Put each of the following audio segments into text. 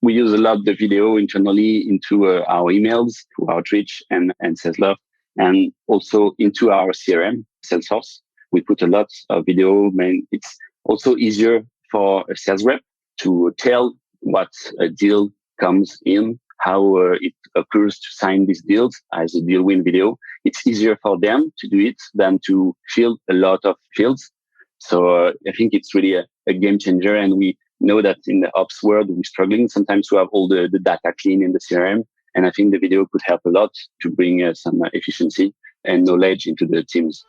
we use a lot the video internally into our emails, to outreach and sales love, and also into our CRM, Salesforce. We put a lot of video. It's also easier for a sales rep to tell what a deal comes in, how it occurs to sign these deals as a deal win video. It's easier for them to do it than to fill a lot of fields. So I think it's really a game changer. And we know that in the ops world, we're struggling sometimes to have all the data clean in the CRM. And I think the video could help a lot to bring some efficiency and knowledge into the teams.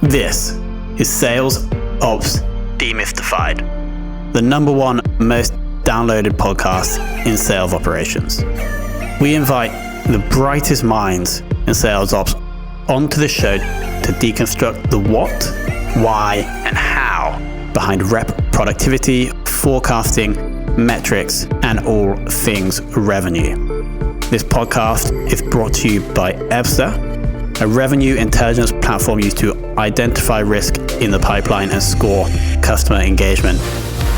This is Sales Ops Demystified, the #1 most downloaded podcast in sales operations. We invite the brightest minds in sales ops onto the show to deconstruct the what, why, and how behind rep productivity, forecasting, metrics, and all things revenue. This podcast is brought to you by Ebster, a revenue intelligence platform used to identify risk in the pipeline and score customer engagement,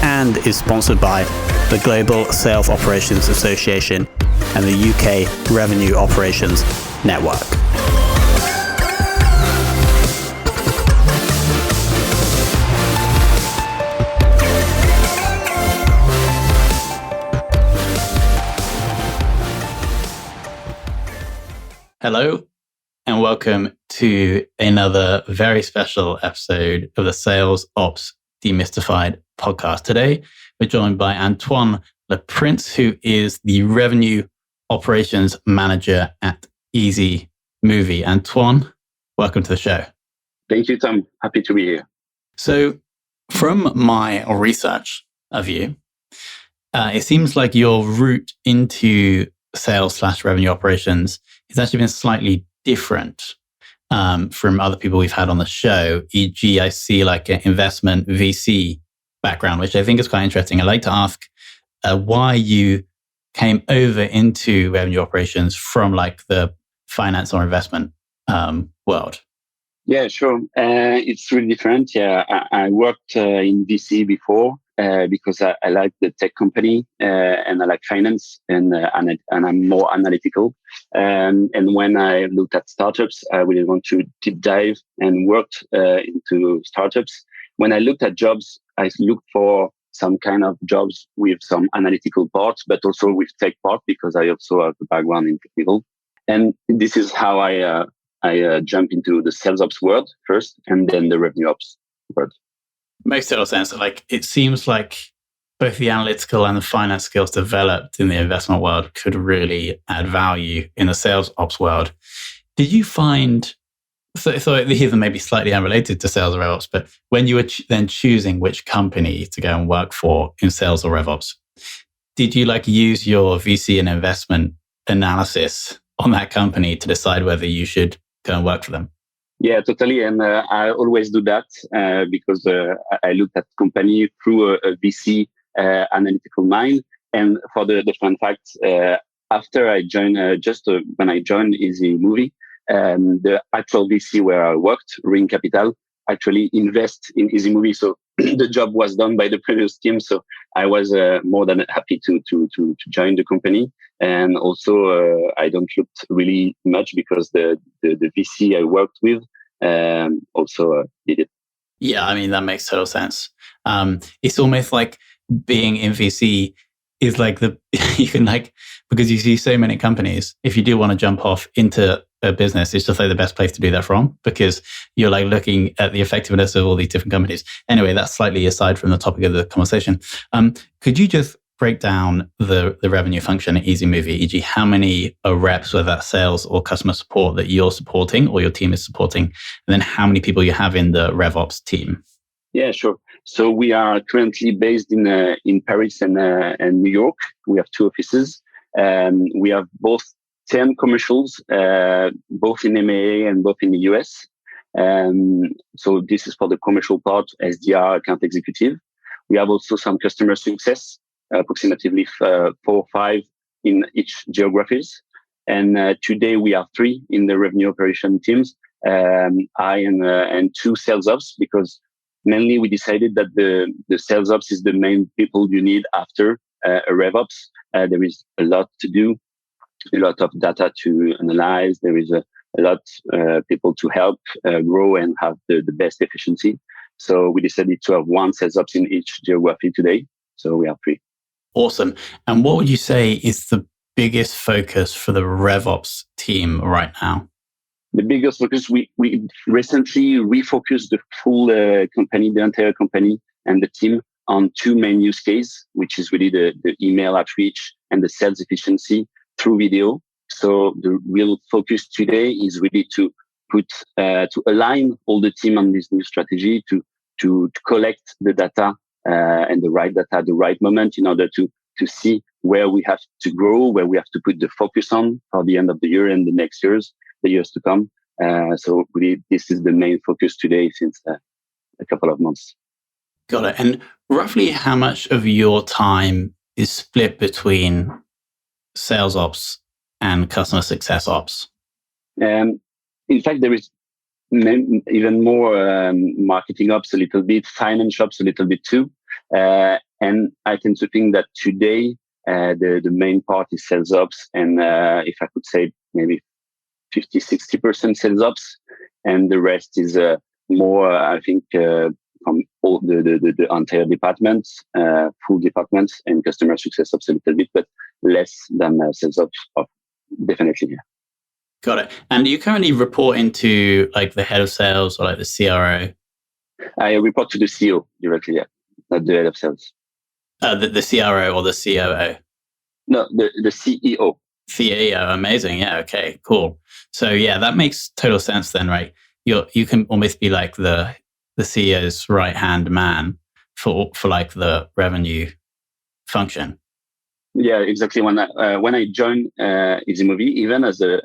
and is sponsored by the Global Sales Operations Association and the UK Revenue Operations Network. Hello, and welcome to another very special episode of the Sales Ops Demystified podcast. Today, we're joined by Antoine Leprince, who is the Revenue Operations Manager at EasyMovie. Antoine, welcome to the show. Thank you, Tom. Happy to be here. So, from my research of you, it seems like your route into sales/revenue operations has actually been slightly different from other people we've had on the show. E.g., I see like an investment VC background, which I think is quite interesting. I'd like to ask why you came over into revenue operations from like the finance or investment world. Yeah, sure. It's really different. Yeah, I worked in VC before because I like the tech company and I like finance and I'm more analytical. And when I looked at startups, I really want to deep dive and worked into startups. When I looked at jobs, I looked for some kind of jobs with some analytical parts, but also with tech part because I also have a background in technical. And this is how I jump into the sales ops world first, and then the revenue ops world. Makes total sense. Like it seems like both the analytical and the finance skills developed in the investment world could really add value in the sales ops world. Did you find? So these are maybe slightly unrelated to sales or RevOps, but when you were then choosing which company to go and work for in sales or RevOps, did you like use your VC and investment analysis on that company to decide whether you should go and work for them? Yeah, totally. And I always do that because I looked at company through a VC analytical mind. And for the fun fact, after I joined, when I joined EasyMovie, the actual VC where I worked, Ring Capital, actually invest in EasyMovie. So the job was done by the previous team. So I was more than happy to join the company. And also, I don't look really much because the VC I worked with also did it. Yeah, I mean, that makes total sense. It's almost like being in VC is like you can like, because you see so many companies, if you do want to jump off into a business, it's just like the best place to do that from, because you're like looking at the effectiveness of all these different companies. Anyway, that's slightly aside from the topic of the conversation. Could you just break down the revenue function at EasyMovie, e.g. how many reps, whether that's sales or customer support, that you're supporting or your team is supporting, and then how many people you have in the RevOps team? Yeah, sure. So we are currently based in Paris and New York. We have 2 offices. We have both 10 commercials, both in EMEA and both in the US. So this is for the commercial part, SDR, account executive. We have also some customer success, approximately 4 or 5 in each geographies. And today we have 3 in the revenue operation teams. I and two sales ops, because mainly we decided that the sales ops is the main people you need after a rev ops. There is a lot to do, a lot of data to analyze. There is a lot people to help grow and have the best efficiency. So we decided to have one sales ops in each geography today. So we have three. Awesome. And what would you say is the biggest focus for the RevOps team right now? The biggest focus, we recently refocused the full company, the entire company and the team on two main use cases, which is really the email outreach and the sales efficiency through video. So the real focus today is really to align all the team on this new strategy, to collect the data and the right data at the right moment in order to see where we have to grow, where we have to put the focus on for the end of the year and the next years, the years to come. So really, this is the main focus today since a couple of months. Got it. And roughly how much of your time is split between sales ops and customer success ops? In fact, there is even more marketing ops a little bit, finance ops a little bit too. And I tend to think that today the main part is sales ops, and if I could say maybe 50-60% sales ops, and the rest is more, I think, from all the entire departments, full departments, and customer success ops a little bit, but less than sales ops, definitely. Yeah. Got it. And do you currently report into like the head of sales or like the CRO? I report to the CEO directly, yeah, not the head of sales. The CRO or the COO? No, the CEO. CEO, amazing. Yeah, okay, cool. So yeah, that makes total sense then, right? You can almost be like the CEO's right-hand man for like the revenue function. Yeah, exactly. When I joined EasyMovie, even as the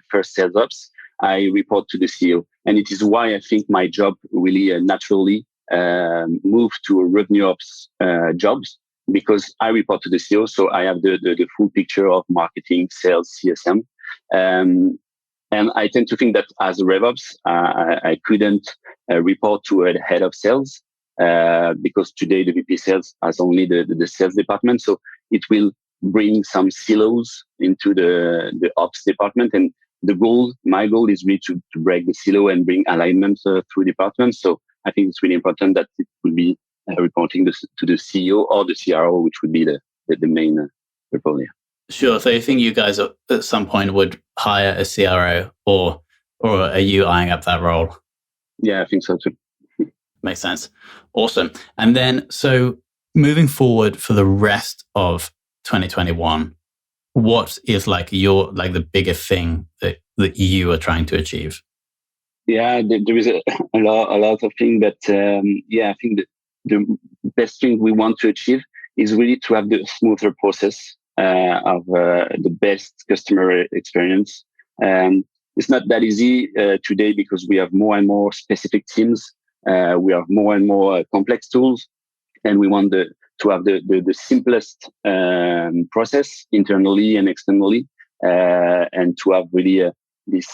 first sales ops, I report to the CEO, and it is why I think my job really naturally moved to a revenue ops jobs, because I report to the CEO, so I have the full picture of marketing, sales, CSM, and I tend to think that as a RevOps, I couldn't report to a head of sales because today the VP sales has only the sales department, so it will bring some silos into the ops department. And my goal is really to break the silo and bring alignment through departments. So I think it's really important that it will be reporting to the CEO or the CRO, which would be the main report here. Sure. So you think you guys at some point would hire a CRO, or are you eyeing up that role? Yeah, I think so too. Makes sense. Awesome. And then, so moving forward for the rest of 2021, what is like the biggest thing that you are trying to achieve? Yeah, there is a lot of things, but I think the best thing we want to achieve is really to have the smoother process of the best customer experience. It's not that easy today because we have more and more specific teams. We have more and more complex tools, and we want to have the simplest process internally and externally, and to have really this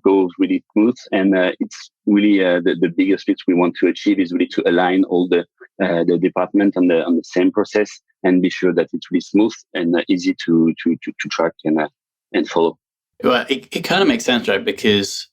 goes really smooth. And it's really the biggest bit we want to achieve is really to align all the department on the same process and be sure that it's really smooth and easy to track and follow. Well, it kind of makes sense, right? Because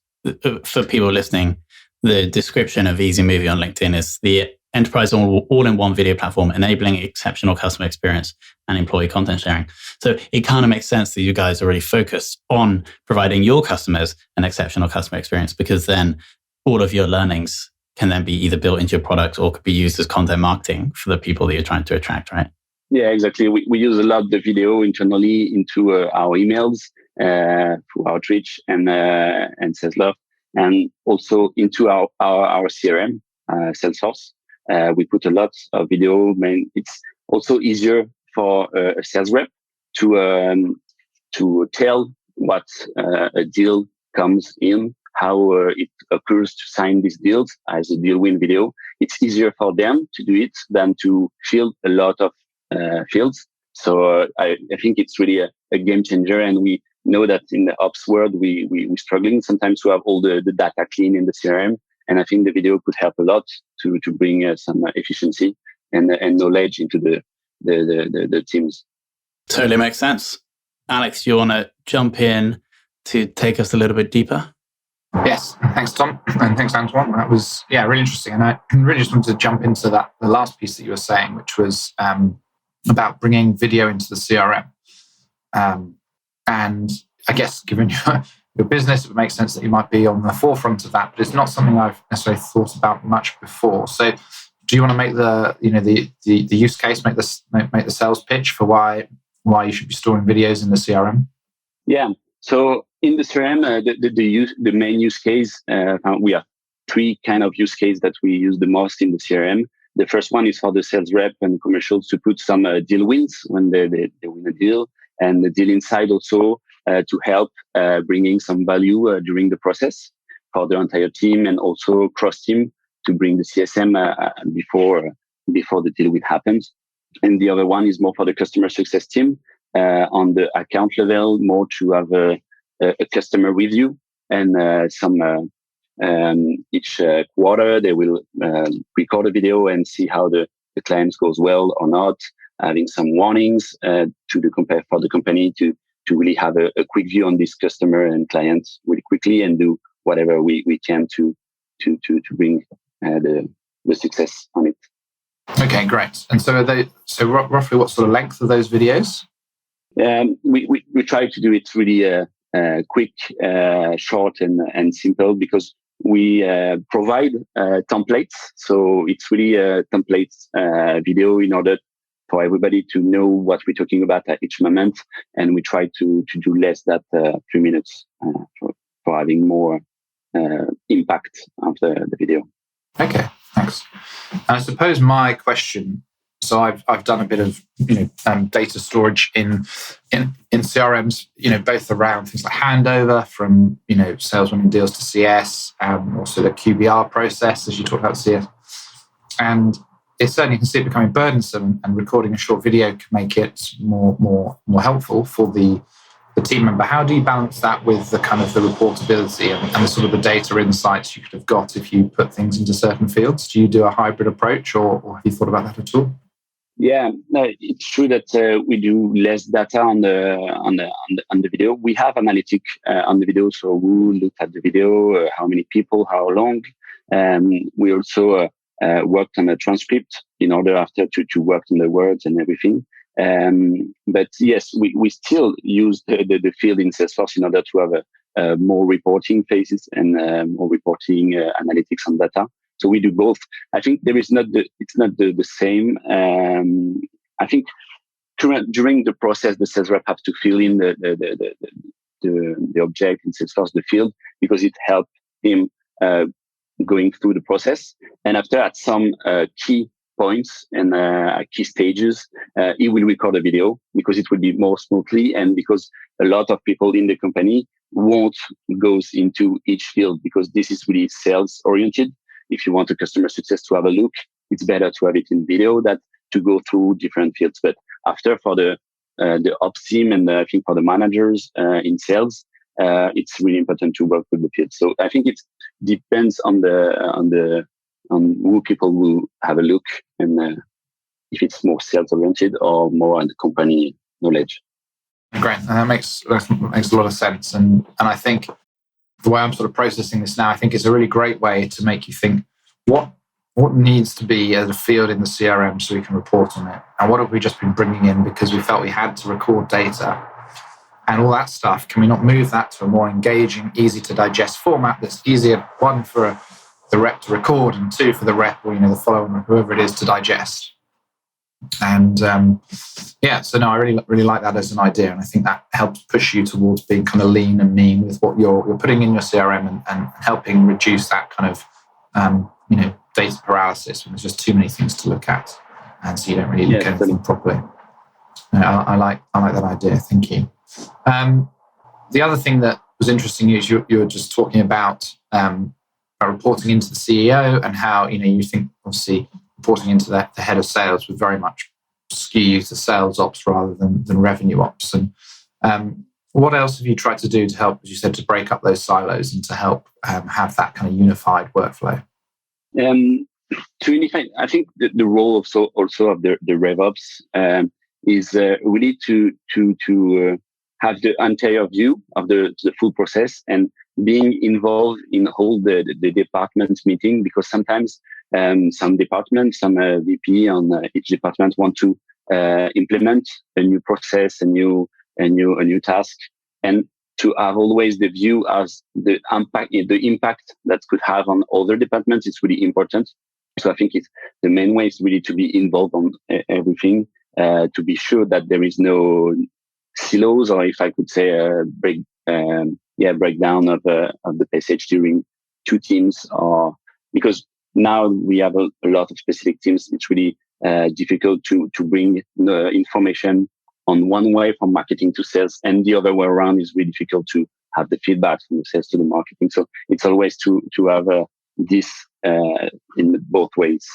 for people listening, the description of EasyMovie on LinkedIn is the enterprise all-in-one video platform enabling exceptional customer experience and employee content sharing. So it kind of makes sense that you guys are really focused on providing your customers an exceptional customer experience, because then all of your learnings can then be either built into your product or could be used as content marketing for the people that you're trying to attract, right? Yeah, exactly. We use a lot the video internally into our emails, through outreach and sales love, and also into our CRM, Salesforce. We put a lot of video. It's also easier for a sales rep to tell what a deal comes in, how it occurs to sign these deals as a deal win video. It's easier for them to do it than to fill a lot of fields. So I think it's really a game changer, and we know that in the ops world, we're struggling sometimes to have all the data clean in the CRM. And I think the video could help a lot to bring some efficiency and knowledge into the teams. Totally makes sense. Alex, you want to jump in to take us a little bit deeper? Yes, thanks, Tom, and thanks, Antoine. That was really interesting, and I really just wanted to jump into the last piece that you were saying, which was about bringing video into the CRM. And I guess, given your business, it would make sense that you might be on the forefront of that, but it's not something I've necessarily thought about much before. So, do you want to make the use case, make the sales pitch for why you should be storing videos in the CRM? Yeah. So in the CRM, the main use case, we have three kind of use cases that we use the most in the CRM. The first one is for the sales rep and commercials to put some deal wins when they win a deal, and the deal inside also to help bringing some value during the process for the entire team, and also cross team to bring the CSM before the deal will happen. And the other one is more for the customer success team on the account level, more to have a customer review, and each quarter they will record a video and see how the claims goes well or not, having some warnings for the company to really have a quick view on this customer and client really quickly, and do whatever we can to bring the success on it. Okay, great. And so roughly what sort of length are those videos? We try to do it really quick, short, and simple, because we provide templates. So it's really a template video in order for everybody to know what we're talking about at each moment. And we try to do less than 3 minutes for having more impact of the video. Okay, thanks. And I suppose my question, so I've done a bit of data storage in CRMs, both around things like handover from sales winning deals to CS, also the QBR process, as you talked about CS, and it's certainly, you can see it becoming burdensome, and recording a short video can make it more helpful for the team member. How do you balance that with the kind of the reportability and the sort of the data insights you could have got if you put things into certain fields? Do you do a hybrid approach, or have you thought about that at all? Yeah, no, it's true that we do less data on the video. We have analytics on the video, so who looked at the video, how many people, how long. We also worked on a transcript in order after to work on the words and everything. But yes, we still use the field in Salesforce in order to have more reporting phases and more reporting analytics on data. So we do both. I think it's not the same. I think during the process, the sales rep have to fill in the object in Salesforce, the field, because it helps him going through the process. And after, at some key points and key stages, he will record a video, because it will be more smoothly, and because a lot of people in the company won't go into each field, because this is really sales oriented. If you want a customer success to have a look, it's better to have it in video than to go through different fields. But after, for the ops team, and I think for the managers in sales, it's really important to work with the field. So I think it depends on who people will have a look, and if it's more sales oriented or more on the company knowledge. Great, and that makes a lot of sense. And I think the way I'm sort of processing this now, I think it's a really great way to make you think, what needs to be as a field in the CRM so we can report on it, and what have we just been bringing in because we felt we had to record data and all that stuff. Can we not move that to a more engaging, easy to digest format that's easier, one, for the rep to record, and two, for the rep, or the follower, whoever it is, to digest? And so no, I really like that as an idea, and I think that helps push you towards being kind of lean and mean with what you're putting in your CRM, and helping reduce that kind of data paralysis when there's just too many things to look at, and so you don't really look at anything properly. I like that idea. Thank you. The other thing that was interesting is you were just talking about reporting into the CEO, and how you think obviously reporting into the head of sales would very much skew you to sales ops rather than revenue ops. And What else have you tried to do to help, as you said, to break up those silos and to help have that kind of unified workflow? To unify, I think the role also of the RevOps is really to have the entire view of the full process and being involved in all the department meeting, because sometimes some departments, some VP on each department want to implement a new process, a new task, and to have always the view as the impact that could have on other departments is really important. So I think the main way is really to be involved on everything, to be sure that there is no silos, or if I could say breakdown of the passage during two teams, or because now we have a lot of specific teams. It's really difficult to bring the information on one way from marketing to sales, and the other way around is really difficult to have the feedback from the sales to the marketing. So it's always to have this in both ways.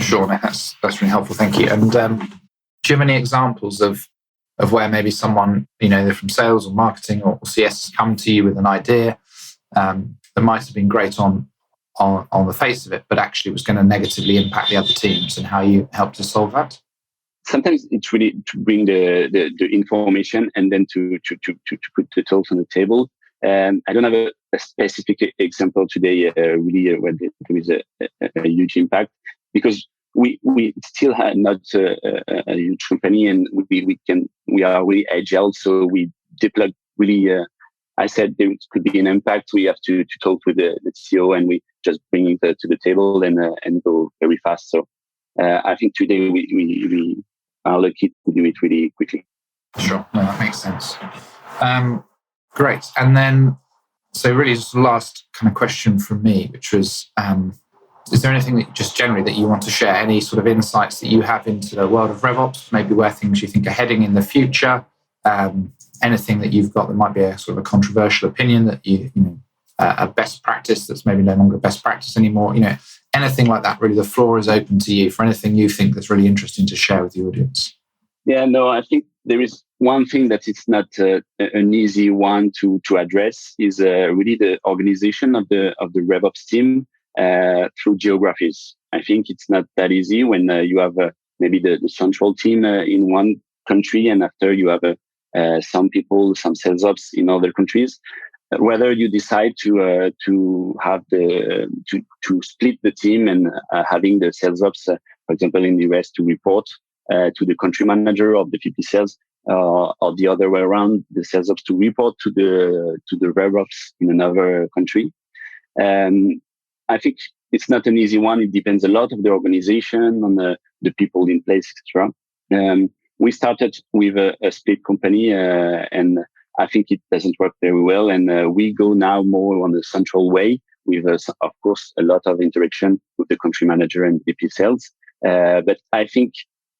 Sure, that's really helpful. Thank you. And do you have any examples of where maybe someone, either from sales or marketing or CS, has come to you with an idea that might have been great on the face of it, but actually was going to negatively impact the other teams, and how you help to solve that? Sometimes it's really to bring the information and then to put the tools on the table. I don't have a specific example today, really, where there is a huge impact, because we still have not a huge company, and we are really agile. So we deploy really. I said there could be an impact. We have to talk with the CEO, and we just bring it to the table and go very fast. So I think today we are lucky to do it really quickly. Sure, no, that makes sense. Great. And then, so really just the last kind of question from me, which was, is there anything that just generally that you want to share, any sort of insights that you have into the world of RevOps, maybe where things you think are heading in the future, anything that you've got that might be a sort of a controversial opinion that a best practice that's maybe no longer best practice anymore, anything like that. Really, the floor is open to you for anything you think that's really interesting to share with the audience. Yeah, no, I think there is one thing that it's not an easy one to address is really the organization of the RevOps team through geographies. I think it's not that easy when you have maybe the central team in one country, and after you have some people, some sales ops in other countries. Whether you decide to have to split the team and having the sales ops, for example, in the US to report to the country manager of the VP sales, or the other way around, the sales ops to report to the RevOps in another country. I think it's not an easy one. It depends a lot of the organization, on the people in place, etc. We started with a split company, and I think it doesn't work very well. And we go now more on the central way with, of course, a lot of interaction with the country manager and VP sales. But I think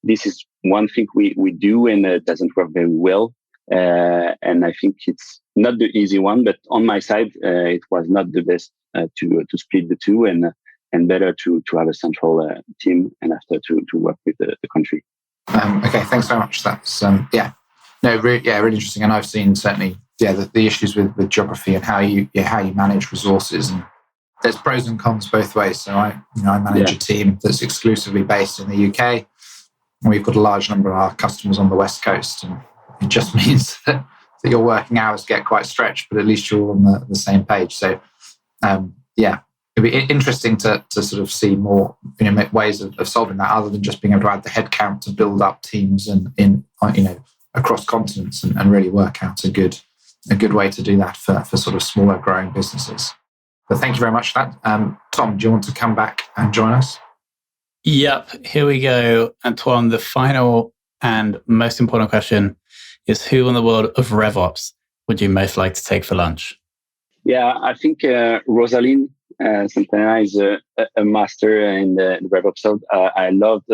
this is one thing we do, and it doesn't work very well. And I think it's not the easy one, but on my side, it was not the best to split the two, and better to have a central team, and after to work with the country. Okay, thanks very much. That's really interesting. And I've seen certainly the issues with geography and how you manage resources, and there's pros and cons both ways. So I manage a team that's exclusively based in the UK. We've got a large number of our customers on the West Coast, and it just means that your working hours get quite stretched, but at least you're all on the same page. So it'd be interesting to sort of see more ways of solving that, other than just being able to add the headcount to build up teams and in across continents, and really work out a good way to do that for sort of smaller growing businesses. But thank you very much for that. Tom, do you want to come back and join us? Yep, here we go. Antoine, the final and most important question is, who in the world of RevOps would you most like to take for lunch? Yeah, I think Rosalind Santana is a master in the RevOps world. I loved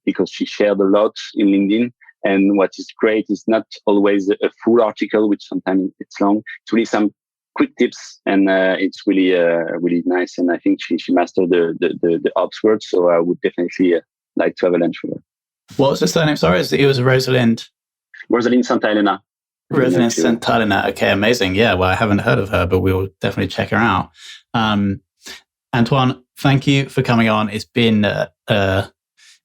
because she shared a lot in LinkedIn. And what is great is not always a full article, which sometimes it's long. It's really some quick tips, and it's really really nice. And I think she mastered the ops word, so I would definitely like to have a lunch with her. What was the surname? Sorry, it was Rosalind. Rosalind Santa Elena. Resonance and Tylenol. Okay, amazing. Yeah, well, I haven't heard of her, but we'll definitely check her out. Antoine, thank you for coming on. It's been an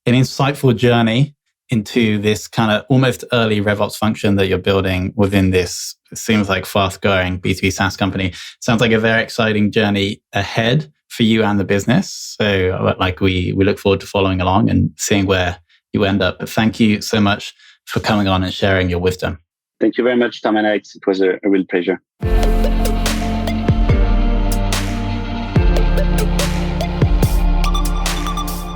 insightful journey into this kind of almost early RevOps function that you're building within this, it seems like, fast-growing B2B SaaS company. Sounds like a very exciting journey ahead for you and the business. So we look forward to following along and seeing where you end up. But thank you so much for coming on and sharing your wisdom. Thank you very much, Tom and Alex. It was a real pleasure.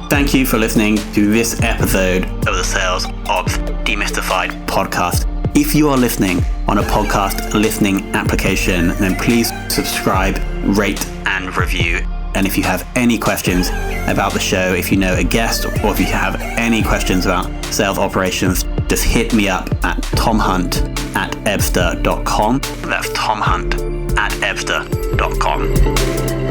Thank you for listening to this episode of the Sales Ops Demystified podcast. If you are listening on a podcast listening application, then please subscribe, rate, and review. And if you have any questions about the show, if you know a guest, or if you have any questions about sales operations, just hit me up at tomhunt@ebster.com. That's tomhunt@ebster.com.